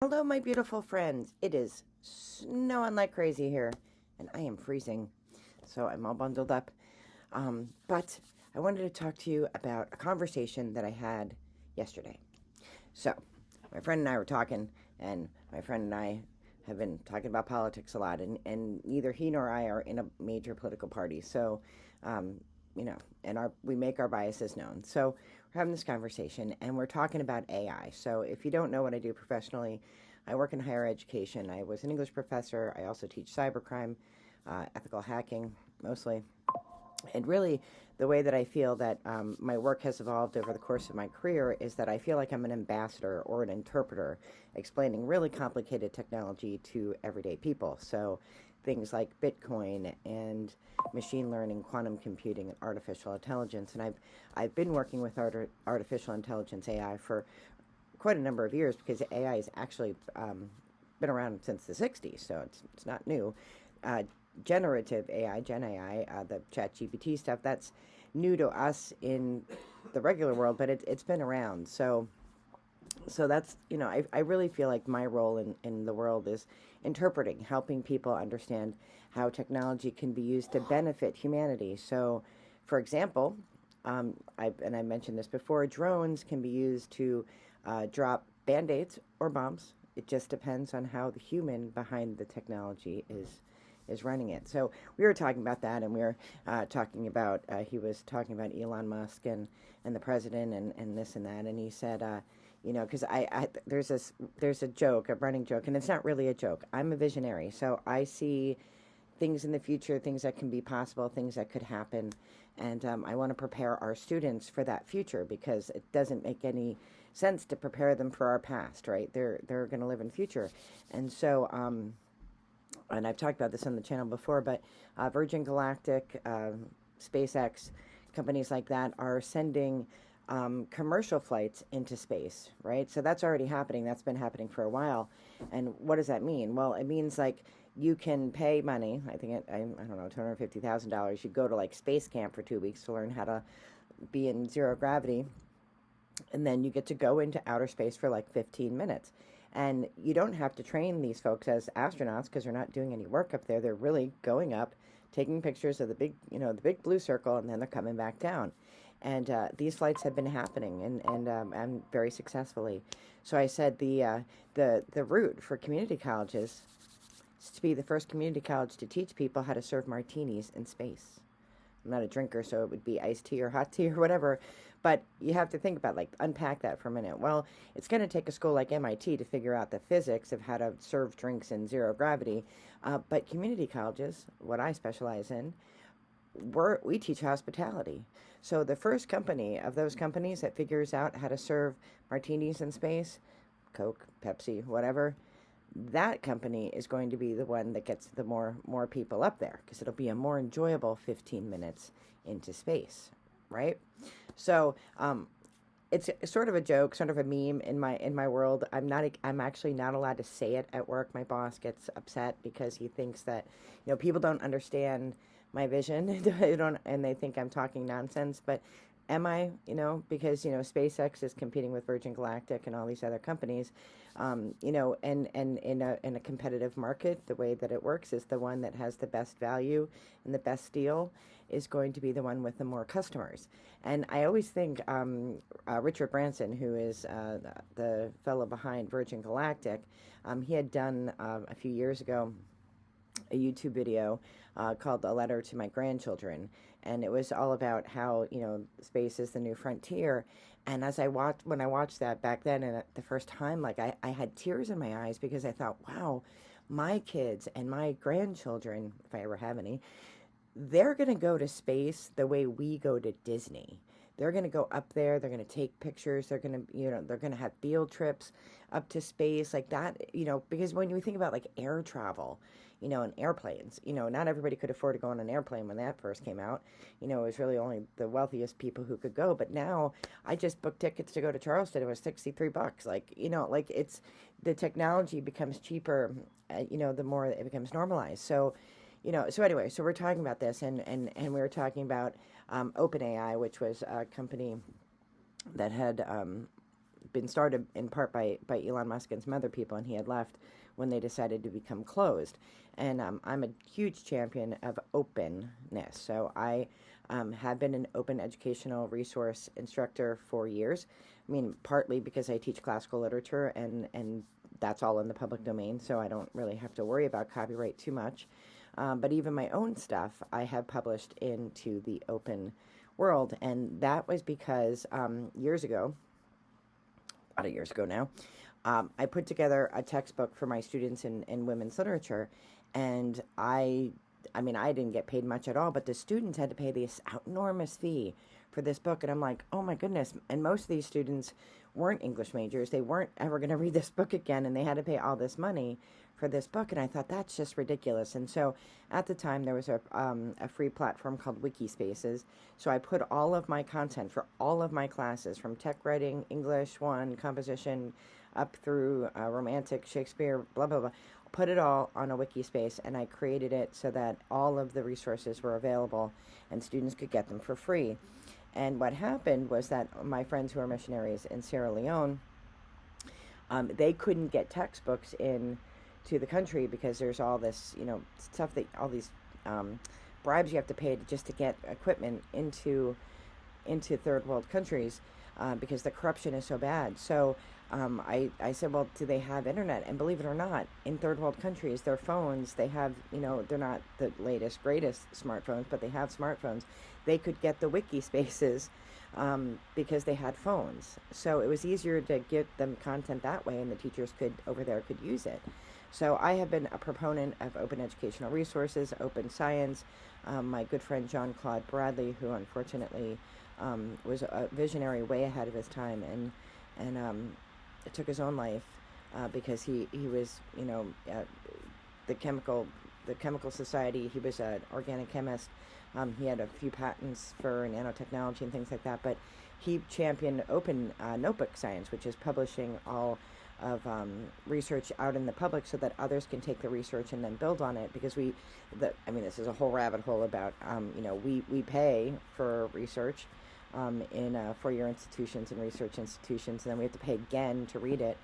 Hello, my beautiful friends. It is snowing like crazy here, and I am freezing, so I'm all bundled up. But I wanted to talk to you about a conversation that I had yesterday. So, my friend and I were talking, and my friend and I have been talking about politics a lot, and neither he nor I are in a major political party. So, um, and we make our biases known. So we're having this conversation, and we're talking about AI. So if you don't know what I do professionally, I work in higher education. I was an English professor. I also teach cybercrime, ethical hacking, mostly. And really, the way that I feel that my work has evolved over the course of my career is that I feel like I'm an ambassador or an interpreter explaining really complicated technology to everyday people. So things like Bitcoin and machine learning, quantum computing, and artificial intelligence. And I've been working with artificial intelligence AI for quite a number of years because AI has actually been around since the 60s, so it's not new. Generative AI, Gen AI, the Chat GPT stuff, that's new to us in the regular world, but it's been around. So that's, I really feel like my role in the world is interpreting, helping people understand how technology can be used to benefit humanity. So, for example, I mentioned this before, drones can be used to drop band-aids or bombs. It just depends on how the human behind the technology is running it. So we were talking about that, and we were talking about, he was talking about Elon Musk and the president and this and that, and he said, because there's a joke, a running joke, and it's not really a joke. I'm a visionary, so I see things in the future, things that can be possible, things that could happen, and I want to prepare our students for that future because it doesn't make any sense to prepare them for our past, right? They're going to live in the future, and so and I've talked about this on the channel before, but Virgin Galactic, SpaceX, companies like that are sending commercial flights into space, right? So that's already happening. That's been happening for a while. And what does that mean? Well, it means like you can pay money. I think I don't know, $250,000. You go to like space camp for 2 weeks to learn how to be in zero gravity, and then you get to go into outer space for like 15 minutes. And you don't have to train these folks as astronauts because they're not doing any work up there. They're really going up, taking pictures of the big blue circle, and then they're coming back down. And these flights have been happening, and very successfully. So I said the route for community colleges is to be the first community college to teach people how to serve martinis in space. I'm not a drinker, so it would be iced tea or hot tea or whatever. But you have to think about, like, unpack that for a minute. Well, it's going to take a school like MIT to figure out the physics of how to serve drinks in zero gravity. But community colleges, what I specialize in, we teach hospitality. So the first company of those companies that figures out how to serve martinis in space, Coke, Pepsi, whatever, that company is going to be the one that gets the more people up there because it'll be a more enjoyable 15 minutes into space, right? So it's sort of a joke, sort of a meme in my world. I'm actually not allowed to say it at work. My boss gets upset because he thinks that people don't understand my vision and they think I'm talking nonsense. But am I? Because SpaceX is competing with Virgin Galactic and all these other companies. And in a competitive market, the way that it works is the one that has the best value and the best deal is going to be the one with the more customers. And I always think Richard Branson, who is the fellow behind Virgin Galactic, he had done a few years ago a YouTube video called A Letter to My Grandchildren, and it was all about how space is the new frontier. And when I watched that back then and the first time, like I had tears in my eyes because I thought, wow, my kids and my grandchildren, if I ever have any, they're going to go to space the way we go to Disney. They're going to go up there. They're going to take pictures. They're going to, they're going to have field trips up to space like that, because when you think about like air travel, and airplanes, not everybody could afford to go on an airplane when that first came out. It was really only the wealthiest people who could go. But now I just booked tickets to go to Charleston. It was $63. Like, it's the technology becomes cheaper, the more it becomes normalized. So, so anyway, so we're talking about this and we were talking about OpenAI, which was a company that had been started in part by Elon Musk and some other people, and he had left when they decided to become closed. And I'm a huge champion of openness. So I have been an open educational resource instructor for years. I mean, partly because I teach classical literature, and that's all in the public domain, so I don't really have to worry about copyright too much. But even my own stuff, I have published into the open world, and that was because years ago, about 8 years ago now, I put together a textbook for my students in women's literature, and I didn't get paid much at all, but the students had to pay this enormous fee for this book, and I'm like, oh my goodness, and most of these students weren't English majors. They weren't ever going to read this book again, and they had to pay all this money for this book, and I thought, that's just ridiculous. And so at the time, there was a free platform called Wikispaces, so I put all of my content for all of my classes, from tech writing, English 1, composition, up through romantic, Shakespeare, blah, blah, blah, put it all on a Wikispace, and I created it so that all of the resources were available and students could get them for free. And what happened was that my friends who are missionaries in Sierra Leone, they couldn't get textbooks in to the country because there's all this, stuff that all these bribes you have to pay just to get equipment into third world countries because the corruption is so bad. So I said, well, do they have internet? And believe it or not, in third world countries, their phones, they have, they're not the latest, greatest smartphones, but they have smartphones. They could get the wiki spaces because they had phones. So it was easier to get them content that way, and the teachers over there could use it. So I have been a proponent of open educational resources, open science. My good friend John Claude Bradley, who unfortunately was a visionary way ahead of his time, and took his own life because he was, the chemical society. He was an organic chemist. He had a few patents for nanotechnology and things like that, but he championed open notebook science, which is publishing all of research out in the public so that others can take the research and then build on it, because this is a whole rabbit hole about, we pay for research in four-year institutions and research institutions, and then we have to pay again to read it.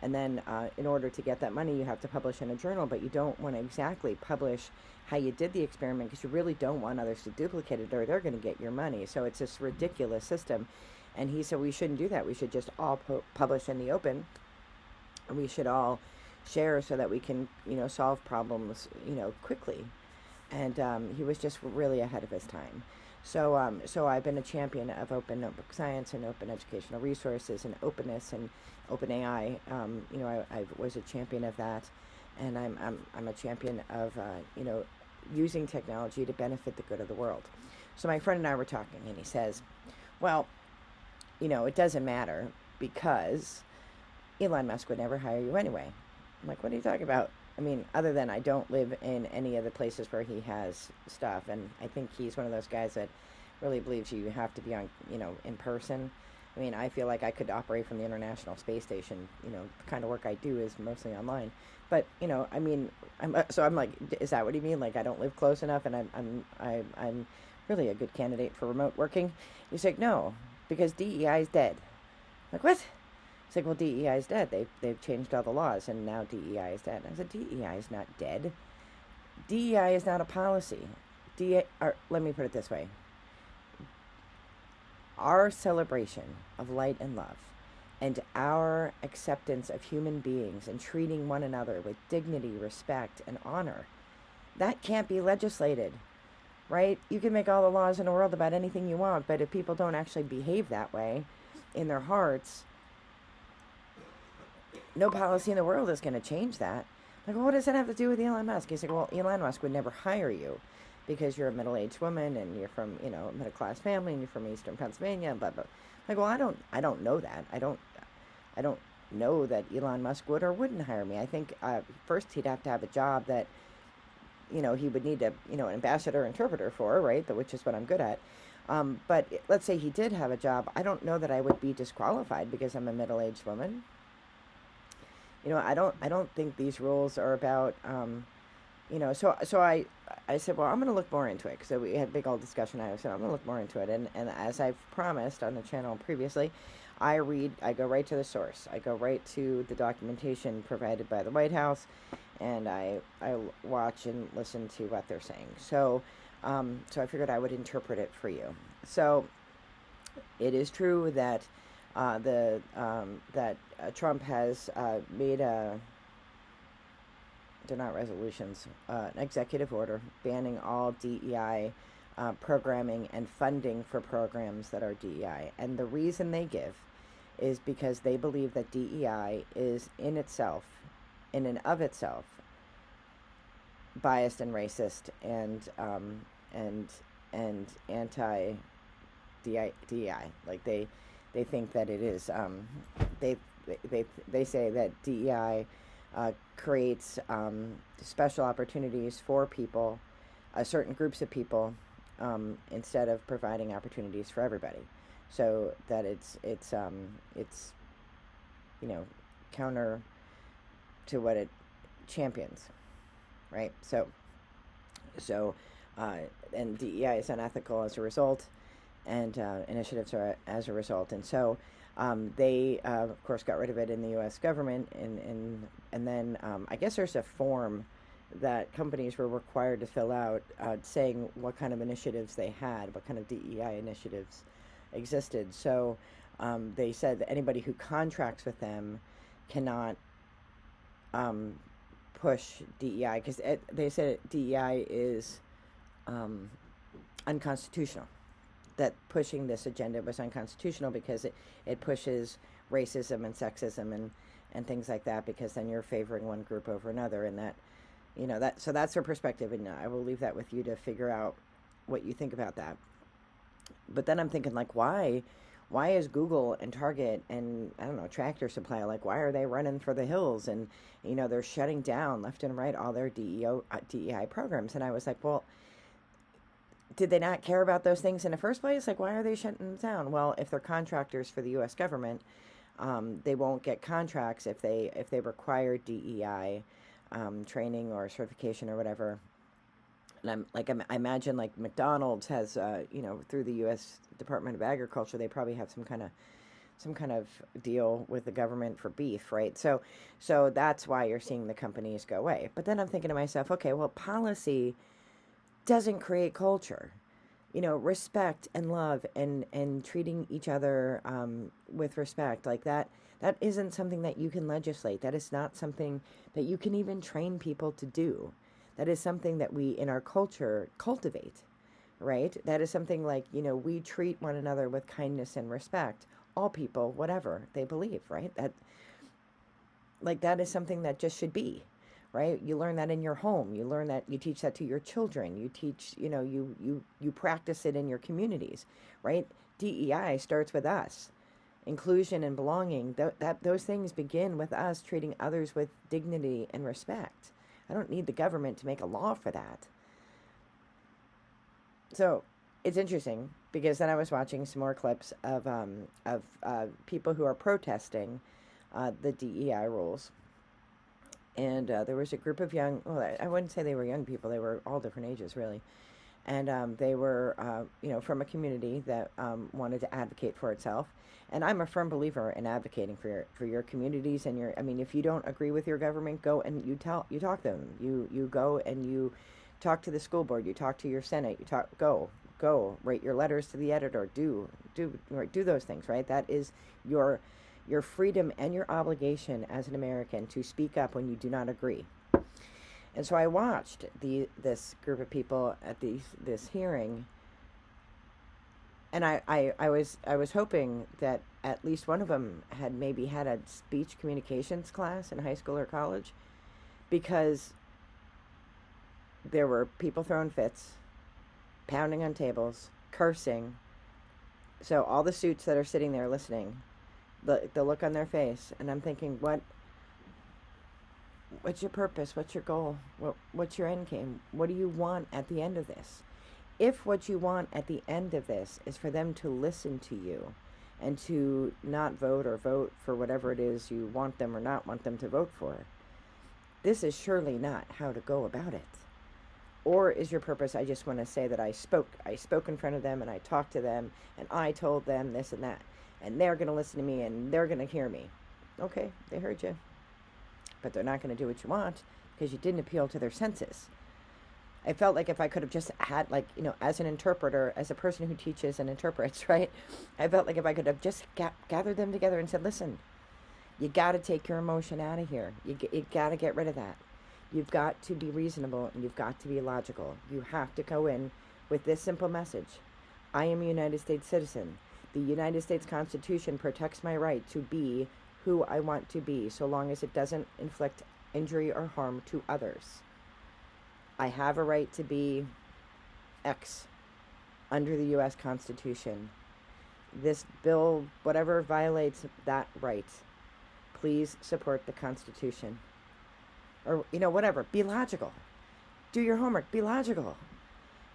And then in order to get that money, you have to publish in a journal, but you don't want to exactly publish how you did the experiment because you really don't want others to duplicate it, or they're going to get your money. So it's this ridiculous system. And he said we shouldn't do that. We should just all publish in the open, and we should all share so that we can, solve problems, quickly. And he was just really ahead of his time. So so I've been a champion of open notebook science and open educational resources and openness and OpenAI. I was a champion of that, and I'm a champion of using technology to benefit the good of the world. So my friend and I were talking, and he says, well, it doesn't matter because Elon Musk would never hire you anyway. I'm like, what are you talking about? I mean, other than I don't live in any of the places where he has stuff, and I think he's one of those guys that really believes you have to be on, in person. I mean, I feel like I could operate from the International Space Station. The kind of work I do is mostly online. But I'm like, is that what you mean? Like, I don't live close enough, and I'm really a good candidate for remote working? He's like, no, because DEI is dead. I'm like, what? It's like, well, DEI is dead. They've changed all the laws, and now DEI is dead. I said, DEI is not dead. DEI is not a policy. Let me put it this way. Our celebration of light and love, and our acceptance of human beings and treating one another with dignity, respect, and honor, that can't be legislated, right? You can make all the laws in the world about anything you want, but if people don't actually behave that way in their hearts, no policy in the world is going to change that. Like, well, what does that have to do with Elon Musk? He's like, well, Elon Musk would never hire you because you're a middle-aged woman and you're from, a middle-class family and you're from Eastern Pennsylvania, blah, blah. Like, well, I don't know that. I don't know that Elon Musk would or wouldn't hire me. I think first he'd have to have a job that, he would need an ambassador interpreter for, right? Which is what I'm good at. But let's say he did have a job. I don't know that I would be disqualified because I'm a middle-aged woman. I don't think these rules are about, so I said, well, I'm going to look more into it. So we had a big old discussion. I said, I'm going to look more into it. And as I've promised on the channel previously, I go right to the source. I go right to the documentation provided by the White House, and I watch and listen to what they're saying. So I figured I would interpret it for you. So it is true that Trump has made they're not resolutions, an executive order banning all DEI programming and funding for programs that are DEI. And the reason they give is because they believe that DEI is in and of itself, biased and racist and anti DEI. Like they think that it is. They say that DEI creates special opportunities for people, certain groups of people, instead of providing opportunities for everybody. So that it's counter to what it champions, right? So and DEI is unethical as a result, and initiatives are as a result, and so they of course got rid of it in the U.S. government, and then I guess there's a form that companies were required to fill out saying what kind of initiatives they had, what kind of DEI initiatives existed. So they said that anybody who contracts with them cannot push DEI, because they said DEI is unconstitutional, that pushing this agenda was unconstitutional because it pushes racism and sexism and things like that, because then you're favoring one group over another, and so that's their perspective, and I will leave that with you to figure out what you think about that. But then I'm thinking, like, why is Google and Target and, I don't know, Tractor Supply, like, why are they running for the hills? And, they're shutting down left and right all their DEI programs. And I was like, well, did they not care about those things in the first place? Like, why are they shutting them down? Well, if they're contractors for the U.S. government, they won't get contracts if they require DEI training or certification or whatever. And I imagine like McDonald's has, through the U.S. Department of Agriculture, they probably have some kind of deal with the government for beef, right? So that's why you're seeing the companies go away. But then I'm thinking to myself, okay, well, policy doesn't create culture. Respect and love and treating each other with respect, like that isn't something that you can legislate. That is not something that you can even train people to do. That is something that we in our culture cultivate, right? That is something like, we treat one another with kindness and respect, all people, whatever they believe, right? That is something that just should be, right? You learn that in your home. You learn that, you teach that to your children. You teach, you practice it in your communities, right? DEI starts with us. Inclusion and belonging, those things begin with us treating others with dignity and respect. I don't need the government to make a law for that. So it's interesting because then I was watching some more clips of people who are protesting the DEI rules. And there was a group of I wouldn't say they were young people, they were all different ages, really. And they were, from a community that wanted to advocate for itself. And I'm a firm believer in advocating for your communities and if you don't agree with your government, go and you talk to them. You go and you talk to the school board. You talk to your Senate. Go write your letters to the editor. Do those things, right? That is your freedom and your obligation as an American to speak up when you do not agree. And so I watched this group of people at this hearing, and I was hoping that at least one of them had maybe had a speech communications class in high school or college, because there were people throwing fits, pounding on tables, cursing. So all the suits that are sitting there listening, the look on their face, and I'm thinking, what's your purpose? What's your goal? What's your end game? What do you want at the end of this? If what you want at the end of this is for them to listen to you and to not vote or vote for whatever it is you want them or not want them to vote for, this is surely not how to go about it. Or is your purpose, I just want to say that I spoke in front of them and I talked to them and I told them this and that. and they're going to listen to me, and they're going to hear me. Okay, they heard you, but they're not going to do what you want because you didn't appeal to their senses. I felt like if I could have just had, like, as an interpreter, as a person who teaches and interprets, right? I felt like if I could have just gathered them together and said, listen, you got to take your emotion out of here. You got to get rid of that. You've got to be reasonable, and you've got to be logical. You have to go in with this simple message. I am a United States citizen. The United States Constitution protects my right to be who I want to be, so long as it doesn't inflict injury or harm to others. I have a right to be X under the U.S. Constitution. This bill, whatever violates that right, please support the Constitution. Or, whatever. Be logical. Do your homework. Be logical.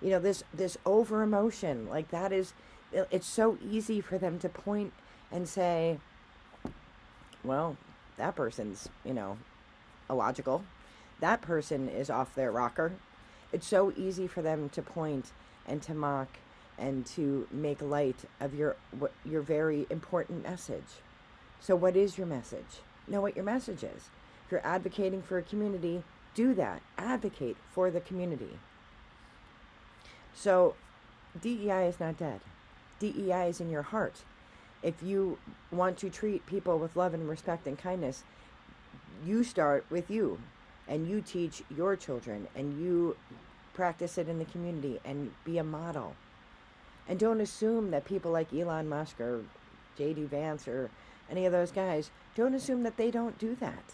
This over emotion, like that is, it's so easy for them to point and say, well, that person's, illogical. That person is off their rocker. It's so easy for them to point and to mock and to make light of your very important message. So what is your message? Know what your message is. If you're advocating for a community, do that. Advocate for the community. So DEI is not dead. DEI is in your heart. If you want to treat people with love and respect and kindness, you start with you. And you teach your children, and you practice it in the community, and be a model. And don't assume that people like Elon Musk or J.D. Vance or any of those guys, don't assume that they don't do that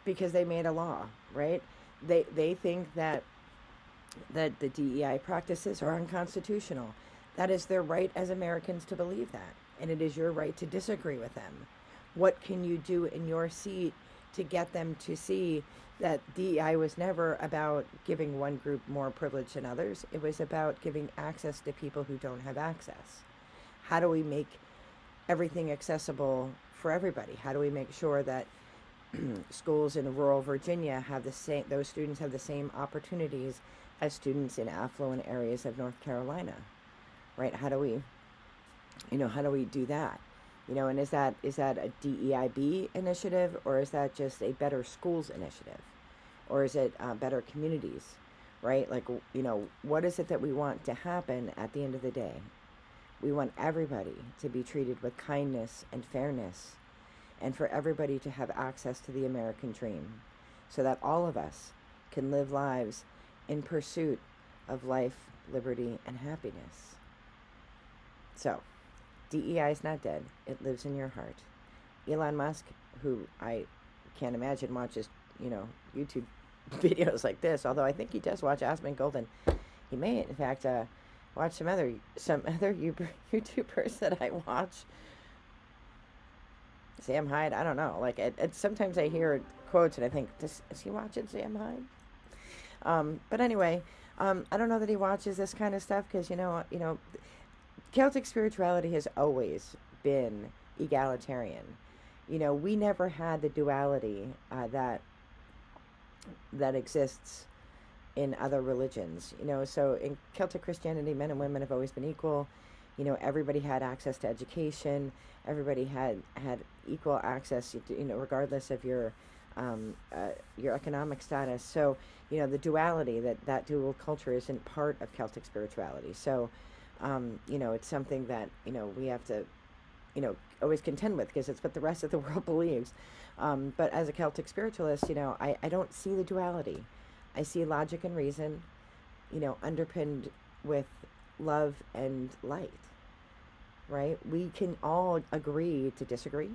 because they made a law, right? They think that the DEI practices are unconstitutional. That is their right as Americans to believe that, and it is your right to disagree with them. What can you do in your seat to get them to see that DEI was never about giving one group more privilege than others? It was about giving access to people who don't have access. How do we make everything accessible for everybody? How do we make sure that schools in rural Virginia have those students have the same opportunities as students in affluent areas of North Carolina, right? How do we do that? And is that a DEIB initiative, or is that just a better schools initiative? Or is it better communities, right? Like, what is it that we want to happen at the end of the day? We want everybody to be treated with kindness and fairness, and for everybody to have access to the American dream, so that all of us can live lives in pursuit of life, liberty, and happiness. So, DEI is not dead. It lives in your heart. Elon Musk, who I can't imagine watches, YouTube videos like this, although I think he does watch Aspen Golden. He may, in fact, watch some other YouTubers that I watch. Sam Hyde, I don't know. Like, sometimes I hear quotes and I think, is he watching Sam Hyde? But anyway, I don't know that he watches this kind of stuff because, Celtic spirituality has always been egalitarian. We never had the duality that exists in other religions. So in Celtic Christianity, men and women have always been equal. Everybody had access to education. Everybody had equal access, regardless of your economic status. So, the duality, that dual culture isn't part of Celtic spirituality. So, it's something that, we have to, always contend with because it's what the rest of the world believes. But as a Celtic spiritualist, I don't see the duality. I see logic and reason, underpinned with love and light, right? We can all agree to disagree.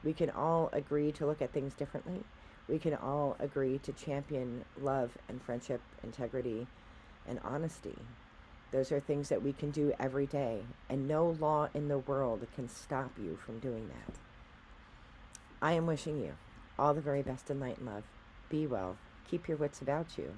We can all agree to look at things differently. We can all agree to champion love and friendship, integrity, and honesty. Those are things that we can do every day, and no law in the world can stop you from doing that. I am wishing you all the very best in light and love. Be well. Keep your wits about you.